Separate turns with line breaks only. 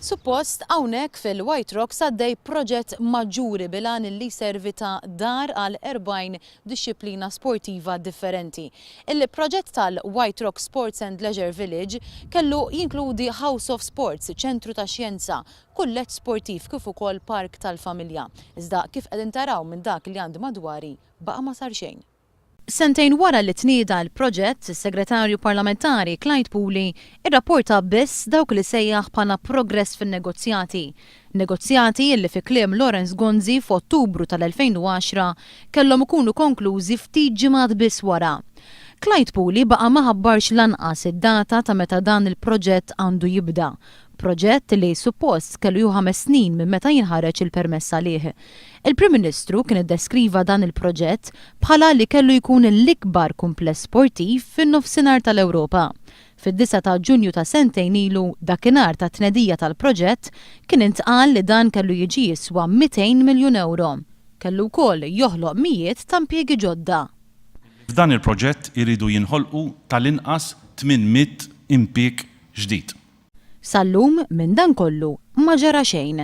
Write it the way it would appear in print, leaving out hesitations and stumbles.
Suppost hawnhekk fil-White Rocks għaddej proġett maġġuri bilan li servi ta' dar għal 40 disċiplina sportiva differenti. Il-proġett tal-White Rock Sports and Leisure Village kellu jinkludi House of Sports, ċentru ta' xjenza, kullett sportiv kif ukoll park tal-familja. Iżda kif qegħdin taraw minn dak li għandi madwari baqa' ma sar xejn. Sentejn wara li tnieda l-proġett, is-Segretarju Parlamentari Clyde Pooley irrapporta biss dawk li sejjaħ bħala progress fin-negozjati. Negozjati li fi kliem Lawrence Gonzi f'Ottubru tal-2010 kellhom ikunu konklużi ftit ġimgħat biss wara. Clyde Pooley baqa' ma ħabbarx lanqas id-data ta' meta dan il-proġett għandu jibda. Proġett li suppost kellu ju 5 snin minn meta jinħareġ il-permess għalih. Il-Prim Ministru kien iddeskriva dan il-proġett bħala li kellu jkun l-ikbar kumpless sportiv fin-nofsinhar tal-Ewropa. Fid-9 ta' Ġunju ta' sentejn ilu dakinhar ta' tnedija tal-proġett kien intqal li dan kellu jiġi jiswa 200 miljun euro. Kellu wkoll joħloq mijiet ta' impjiegi ġodda.
F'dan il-proġett iridu jinħolqu tal-inqas 800 impjieg ġdid.
Sallum minn dan kollu ma ġara xejn.